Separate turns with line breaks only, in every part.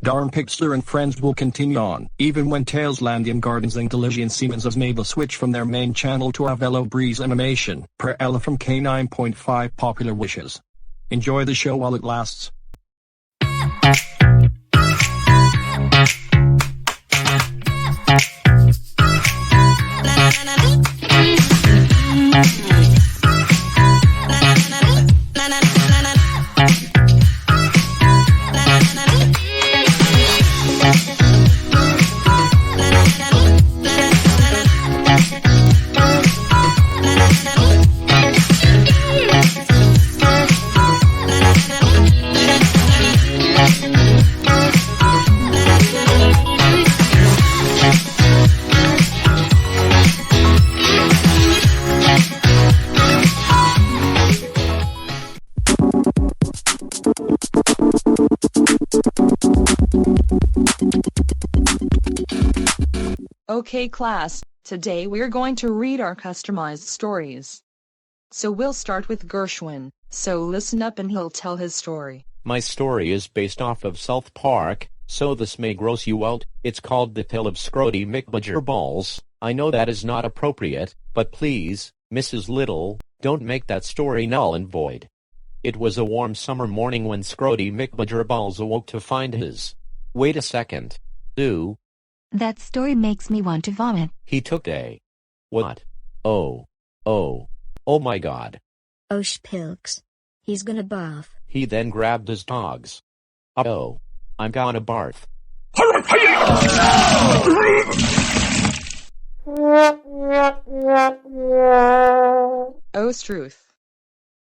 Darren Pixler and friends will continue on, even when Tailslandian Gardens and Delician Siemens has made the switch from their main channel to Avello Breeze Animation, per Ella from K9.5 Popular Wishes. Enjoy the show while it lasts.
Okay class, today we're going to read our customized stories. So we'll start with Gershwin, so listen up and he'll tell his story.
My story is based off of South Park, so this may gross you out. It's called The Tale of Scrody McBudgerballs. I know that is not appropriate, but please, Mrs. Little, don't make that story null and void. It was a warm summer morning when Scrody McBudgerballs awoke to find his... Wait a second.
That story makes me want to vomit.
He took a... What? Oh my god.
Oh shpilks. He's gonna barf.
He then grabbed his dogs. Uh-oh. I'm gonna barf.
Oh struth.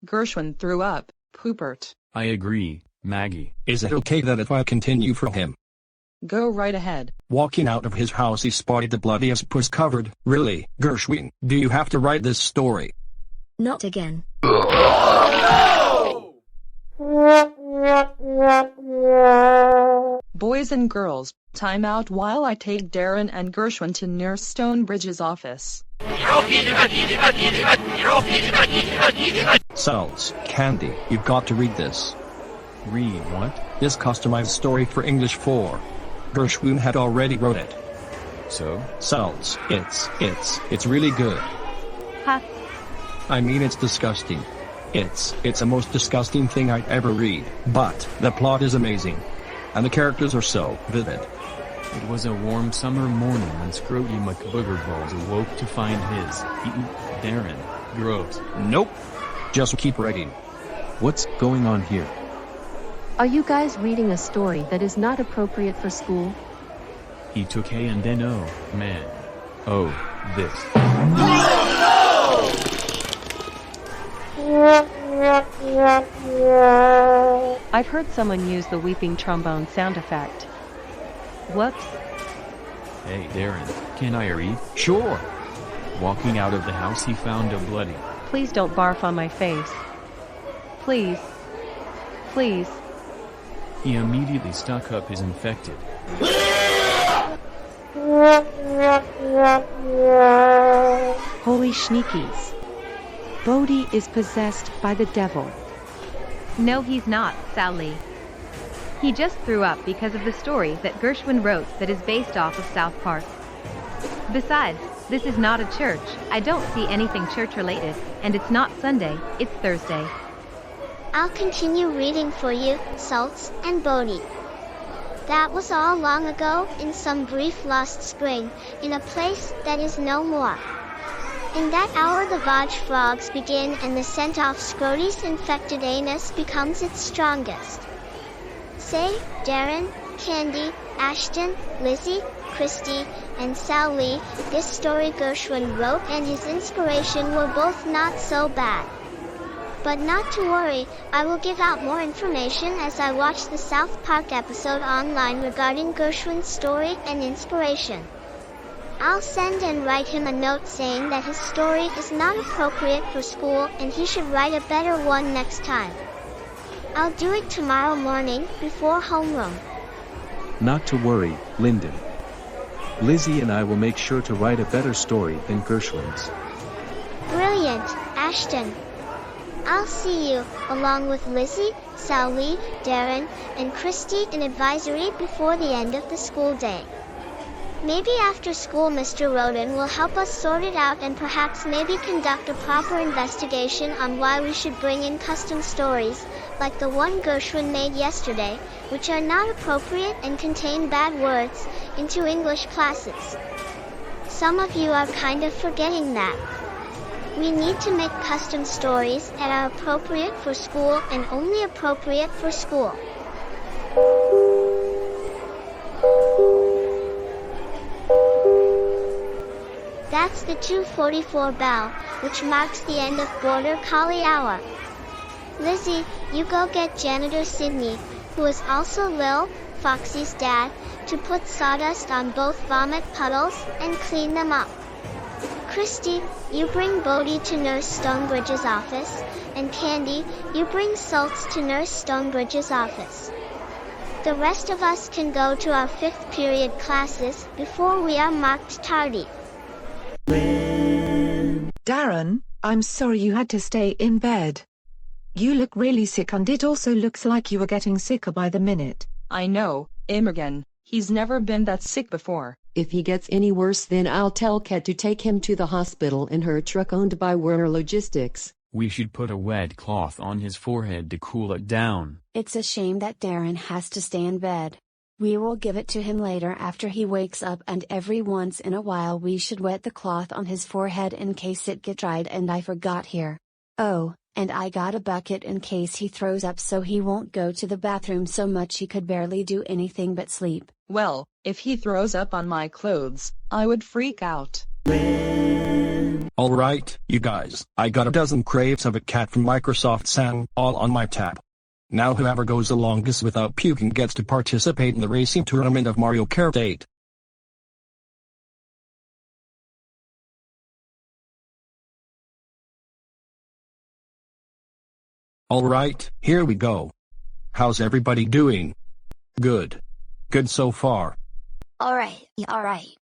Gershwin threw up, poopert.
I agree, Maggie.
Is it okay that if I continue for him?
Go right ahead.
Walking out of his house he spotted the bloodiest puss covered. Really, Gershwin, do you have to write this story?
Not again.
Boys and girls, time out while I take Darren and Gershwin to near Stonebridge's office.
Cells, Candy, you've got to read this.
Read what?
This customized story for English 4. Gershwin had already wrote it.
So?
Cells, it's really good.
Ha.
I mean it's disgusting. It's a most disgusting thing I'd ever read, but the plot is amazing. And the characters are so vivid.
It was a warm summer morning when Scrody McBoogerballs awoke to find his... Darren. Gross.
Nope. Just keep writing.
What's going on here?
Are you guys reading a story that is not appropriate for school?
He took A and then oh, man. Oh, this.
I've heard someone use the weeping trombone sound effect. Whoops.
Hey Darren, can I read?
Sure.
Walking out of the house he found a bloody...
Please don't barf on my face. Please. Please.
He immediately stuck up his infected...
Holy schneekies. Bodhi is possessed by the devil.
No, he's not, Sally. He just threw up because of the story that Gershwin wrote that is based off of South Park. Besides, this is not a church. I don't see anything church-related, and it's not Sunday, it's Thursday.
I'll continue reading for you, Salts and Bodhi. That was all long ago, in some brief lost spring, in a place that is no more. In that hour the Vaj frogs begin and the scent off Scrody's infected anus becomes its strongest. Say, Darren, Candy, Ashton, Lizzie, Christy, and Sally, this story Gershwin wrote and his inspiration were both not so bad. But not to worry, I will give out more information as I watch the South Park episode online regarding Gershwin's story and inspiration. I'll send and write him a note saying that his story is not appropriate for school and he should write a better one next time. I'll do it tomorrow morning, before homeroom.
Not to worry, Lyndon. Lizzie and I will make sure to write a better story than Gershwin's.
Brilliant, Ashton. I'll see you, along with Lizzie, Sally, Darren, and Christy in advisory before the end of the school day. Maybe after school Mr. Roden will help us sort it out and perhaps maybe conduct a proper investigation on why we should bring in custom stories, like the one Gershwin made yesterday, which are not appropriate and contain bad words, into English classes. Some of you are kind of forgetting that. We need to make custom stories that are appropriate for school and only appropriate for school. That's the 2:44 bell, which marks the end of Border Collie Hour. Lizzie, you go get janitor Sydney, who is also Lil, Foxy's dad, to put sawdust on both vomit puddles and clean them up. Christy, you bring Bodie to Nurse Stonebridge's office, and Candy, you bring Salts to Nurse Stonebridge's office. The rest of us can go to our 5th period classes before we are marked tardy.
Darren, I'm sorry you had to stay in bed. You look really sick and it also looks like you are getting sicker by the minute.
I know, Imogen, he's never been that sick before.
If he gets any worse, then I'll tell Kat to take him to the hospital in her truck owned by Werner Logistics.
We should put a wet cloth on his forehead to cool it down.
It's a shame that Darren has to stay in bed. We will give it to him later after he wakes up, and every once in a while we should wet the cloth on his forehead in case it get dried, and I forgot here. Oh, and I got a bucket in case he throws up so he won't go to the bathroom so much he could barely do anything but sleep.
Well, if he throws up on my clothes, I would freak out.
Alright, you guys, I got a dozen crates of a cat from Microsoft Sam, all on my tab. Now whoever goes the longest without puking gets to participate in the racing tournament of Mario Kart 8. Alright, here we go. How's everybody doing? Good. Good so far.
Alright.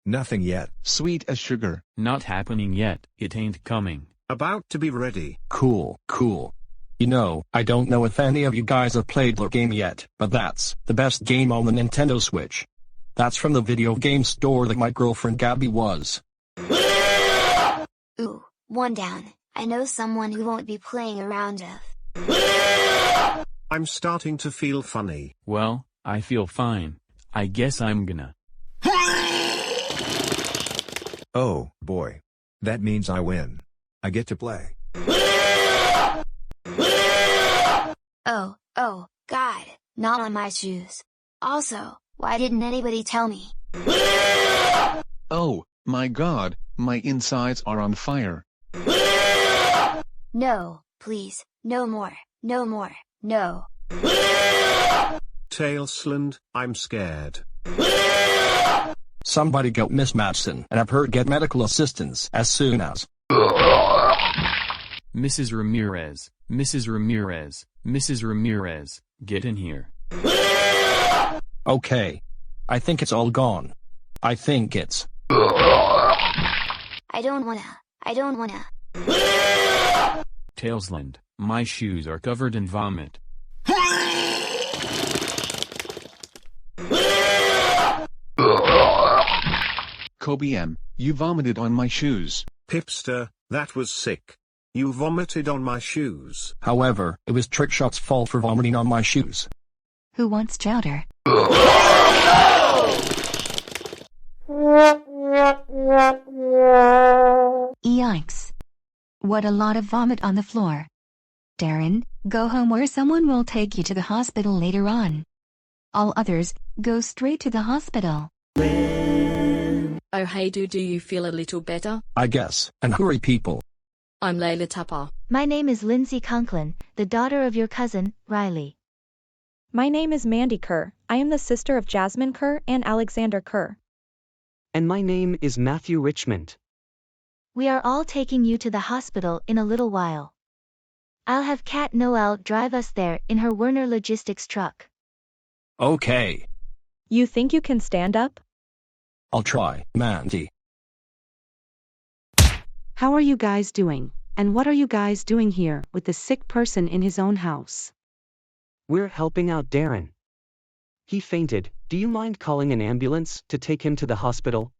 Nothing yet.
Sweet as sugar.
Not happening yet, it ain't coming.
About to be ready.
Cool. You know, I don't know if any of you guys have played the game yet, but that's the best game on the Nintendo Switch. That's from the video game store that my girlfriend Gabby was.
Ooh, one down. I know someone who won't be playing around of.
I'm starting to feel funny.
Well, I feel fine. I guess I'm gonna.
Oh, boy. That means I win. I get to play.
Oh, God, not on my shoes. Also, why didn't anybody tell me?
Oh, my God, my insides are on fire.
No, please, no more, no.
Tailsland, I'm scared.
Somebody get Miss Madsen and have her get medical assistance as soon as.
Mrs. Ramirez, get in here.
Okay. I think it's all gone. I think it's.
I don't wanna.
Tailsland, my shoes are covered in vomit.
Kobe M, you vomited on my shoes.
Pipster, that was sick. You vomited on my shoes.
However, it was Trickshot's fault for vomiting on my shoes.
Who wants chowder? Yikes. What a lot of vomit on the floor. Darren, go home where someone will take you to the hospital later on. All others, go straight to the hospital.
Oh hey, do you feel a little better?
I guess, and hurry people.
I'm Layla Tupper.
My name is Lindsay Conklin, the daughter of your cousin, Riley.
My name is Mandy Kerr. I am the sister of Jasmine Kerr and Alexander Kerr.
And my name is Matthew Richmond.
We are all taking you to the hospital in a little while. I'll have Kat Noel drive us there in her Werner Logistics truck.
Okay.
You think you can stand up?
I'll try, Mandy.
How are you guys doing? And what are you guys doing here with the sick person in his own house?
We're helping out Darren. He fainted. Do you mind calling an ambulance to take him to the hospital?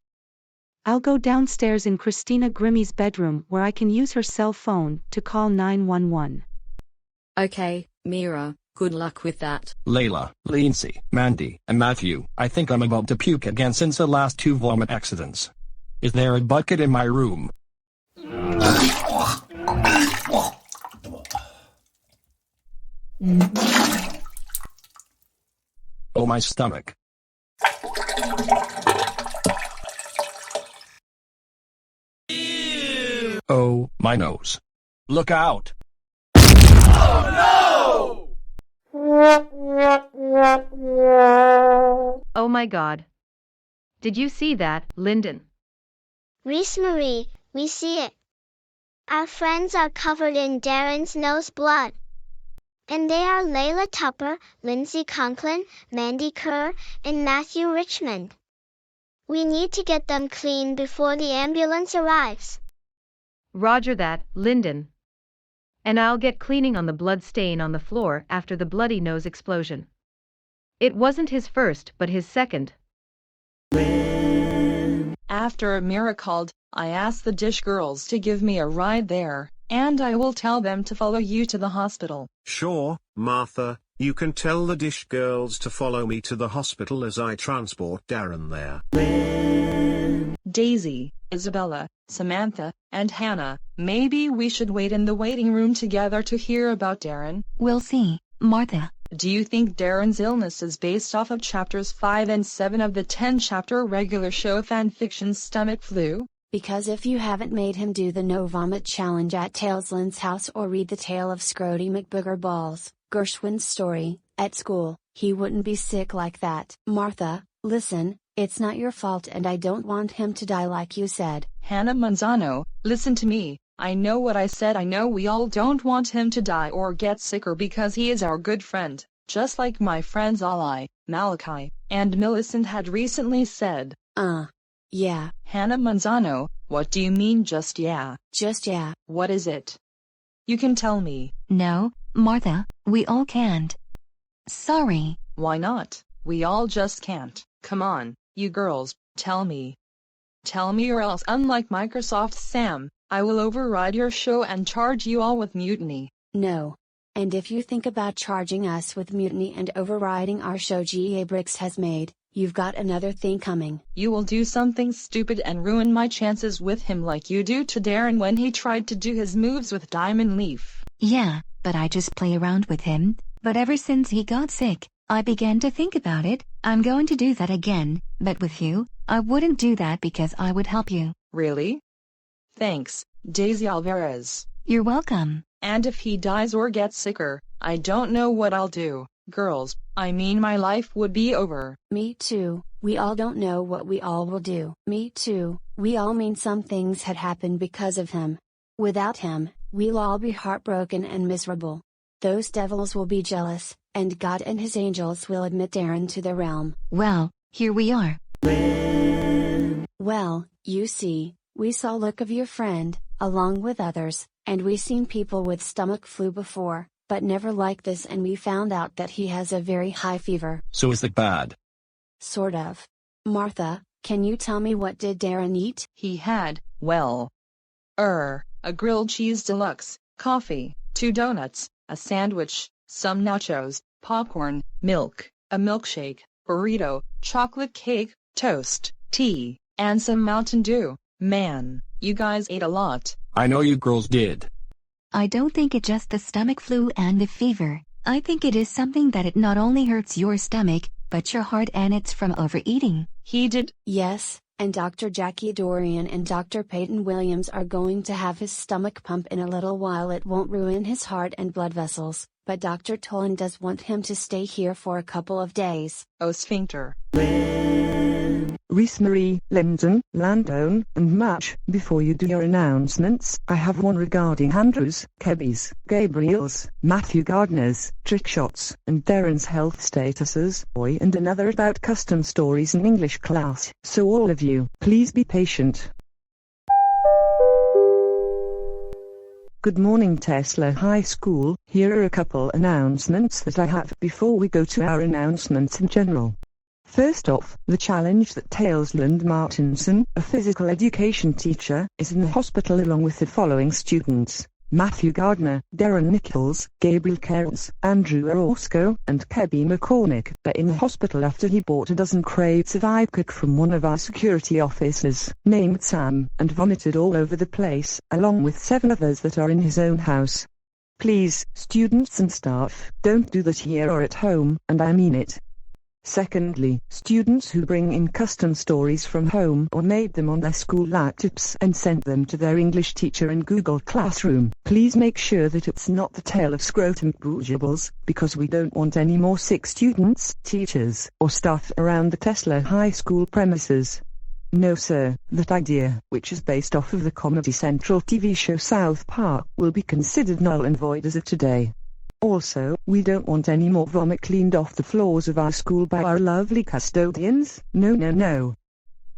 I'll go downstairs in Christina Grimmie's bedroom where I can use her cell phone to call 911.
Okay, Mira, good luck with that.
Layla, Lindsay, Mandy, and Matthew, I think I'm about to puke again since the last 2 vomit accidents. Is there a bucket in my room? Oh, my stomach. Oh, my nose. Look out!
Oh my God. Did you see that, Lyndon?
Reese Marie, we see it. Our friends are covered in Darren's nose blood. And they are Layla Tupper, Lindsay Conklin, Mandy Kerr, and Matthew Richmond. We need to get them clean before the ambulance arrives.
Roger that, Lyndon. And I'll get cleaning on the blood stain on the floor after the bloody nose explosion. It wasn't his first but his second.
After Amira called, I asked the dish girls to give me a ride there, and I will tell them to follow you to the hospital.
Sure, Martha, you can tell the dish girls to follow me to the hospital as I transport Darren there.
Daisy, Isabella, Samantha, and Hannah, maybe we should wait in the waiting room together to hear about Darren.
We'll see, Martha.
Do you think Darren's illness is based off of chapters 5 and 7 of the 10-chapter regular show fanfiction Stomach Flu?
Because if you haven't made him do the no vomit challenge at Talesland's house or read the tale of Scrody McBooger Balls, Gershwin's story, at school, he wouldn't be sick like that. Martha, listen, it's not your fault and I don't want him to die like you said.
Hannah Manzano, listen to me. I know what I said. I know we all don't want him to die or get sicker because he is our good friend, just like my friends Ali, Malachi, and Millicent had recently said.
Yeah.
Hannah Manzano, what do you mean just yeah?
Just yeah.
What is it? You can tell me.
No, Martha, we all can't. Sorry.
Why not? We all just can't. Come on, you girls, tell me. Tell me or else, unlike Microsoft Sam, I will override your show and charge you all with mutiny.
No. And if you think about charging us with mutiny and overriding our show G.A. Bricks has made, you've got another thing coming.
You will do something stupid and ruin my chances with him like you do to Darren when he tried to do his moves with Diamond Leaf.
Yeah, but I just play around with him. But ever since he got sick, I began to think about it. I'm going to do that again, but with you, I wouldn't do that because I would help you.
Really? Thanks, Daisy Alvarez.
You're welcome.
And if he dies or gets sicker, I don't know what I'll do. Girls, I mean my life would be over.
Me too. We all don't know what we all will do. Me too. We all mean some things had happened because of him. Without him, we'll all be heartbroken and miserable. Those devils will be jealous, and God and his angels will admit Darren to the realm.
Well, here we are.
Well, you see, we saw look of your friend, along with others, and we seen people with stomach flu before, but never like this, and we found out that he has a very high fever.
So is it bad?
Sort of. Martha, can you tell me what did Darren eat?
He had, well, a grilled cheese deluxe, coffee, 2 donuts, a sandwich, some nachos, popcorn, milk, a milkshake, burrito, chocolate cake, toast, tea, and some Mountain Dew. Man, you guys ate a lot.
I know you girls did.
I don't think it's just the stomach flu and the fever. I think it is something that it not only hurts your stomach, but your heart, and it's from overeating.
He did?
Yes, and Dr. Jackie Dorian and Dr. Peyton Williams are going to have his stomach pump in a little while. It won't ruin his heart and blood vessels, but Dr. Tolan does want him to stay here for a couple of days.
Oh, sphincter.
Reese Marie, Lyndon, Landone, and Match, before you do your announcements, I have one regarding Andrews, Kebby's, Gabriel's, Matthew Gardner's, trick shots, and Darren's health statuses, and another about custom stories in English class. So all of you, please be patient. Good morning Tesla High School. Here are a couple announcements that I have before we go to our announcements in general. First off, the challenge that Talesland Martinson, a physical education teacher, is in the hospital along with the following students: Matthew Gardner, Darren Nichols, Gabriel Carols, Andrew Orozco, and Kebby McCormick are in the hospital after he bought a dozen crates of iPad from one of our security officers, named Sam, and vomited all over the place, along with 7 others that are in his own house. Please, students and staff, don't do that here or at home, and I mean it. Secondly, students who bring in custom stories from home or made them on their school laptops and sent them to their English teacher in Google Classroom, please make sure that it's not the tale of scrotum boojables, because we don't want any more sick students, teachers, or staff around the Tesla High School premises. No sir, that idea, which is based off of the Comedy Central TV show South Park, will be considered null and void as of today. Also, we don't want any more vomit cleaned off the floors of our school by our lovely custodians, no no no.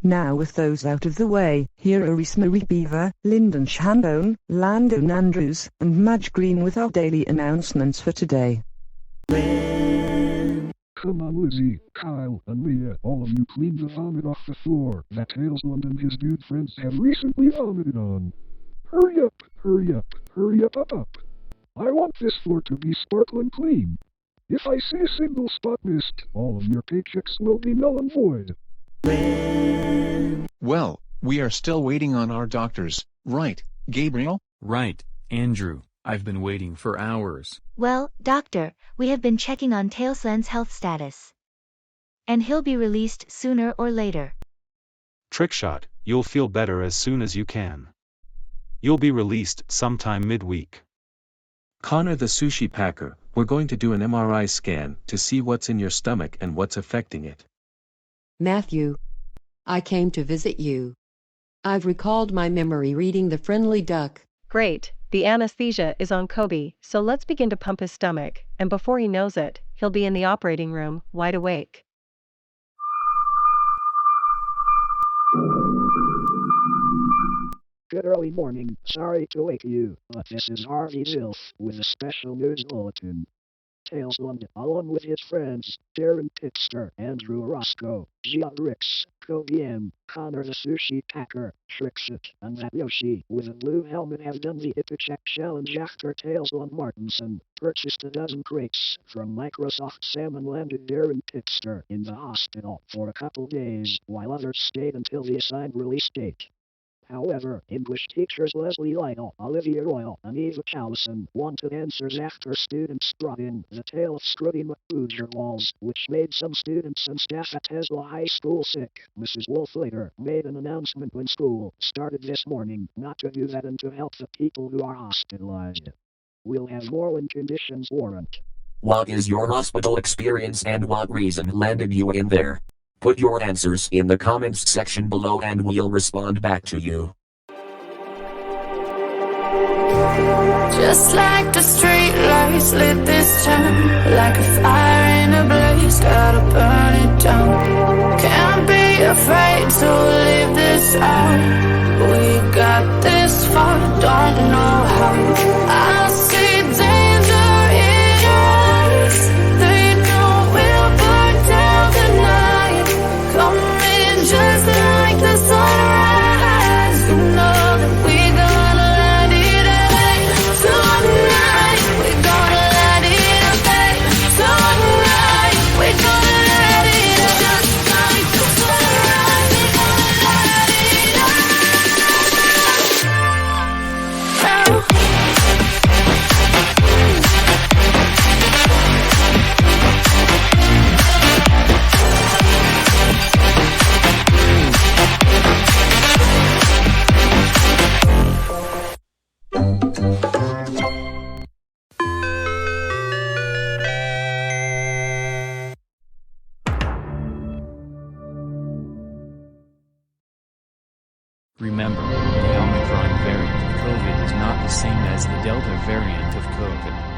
Now with those out of the way, here are Reese Marie Beaver, Lyndon Shandone, Landon Andrews, and Madge Green with our daily announcements for today.
Come on Lizzie, Kyle, and Mia, all of you clean the vomit off the floor that Talesland and his dude friends have recently vomited on. Hurry up, hurry up, hurry up up up. I want this floor to be sparkling clean. If I see a single spot missed, all of your paychecks will be null and void.
Well, we are still waiting on our doctors, right, Gabriel?
Right, Andrew. I've been waiting for hours.
Well, doctor, we have been checking on Talesland's health status. And he'll be released sooner or later.
Trickshot, you'll feel better as soon as you can. You'll be released sometime midweek.
Connor the sushi packer, we're going to do an MRI scan to see what's in your stomach and what's affecting it.
Matthew, I came to visit you. I've recalled my memory reading The Friendly Duck.
Great, the anesthesia is on Kobe, so let's begin to pump his stomach, and before he knows it, he'll be in the operating room, wide awake.
Good early morning, sorry to wake you, but this is Harvey Zilf with a special news bulletin. Talesland, along with his friends, Darren Tipster, Andrew Roscoe, Gia Ricks, Coleman, Connor the Sushi Packer, Trixit, and that Yoshi with a blue helmet have done the Epicheck Challenge after Talesland Martinson purchased a dozen crates from Microsoft Sam and landed Darren Tipster in the hospital for a couple days, while others stayed until the assigned release date. However, English teachers Leslie Lytle, Olivia Royal, and Eva Callison wanted answers after students brought in the tale of Scrubby McBoogerballs, which made some students and staff at Tesla High School sick. Mrs. Wolf later made an announcement when school started this morning not to do that and to help the people who are hospitalized. We'll have more when conditions warrant.
What is your hospital experience and what reason landed you in there? Put your answers in the comments section below and we'll respond back to you.
Just like the street lights lit this town, like a fire in a blaze, gotta burn it down. Can't be afraid to leave this out. We got this far, don't know how. I see danger in your eyes. They know we'll burn down tonight. Coming just like the sunrise. You know that we're gonna light it up tonight. We're gonna light it up tonight. We're gonna light it up just like the sunrise. We're gonna light it up now.
Remember, the Omicron variant of COVID is not the same as the Delta variant of COVID.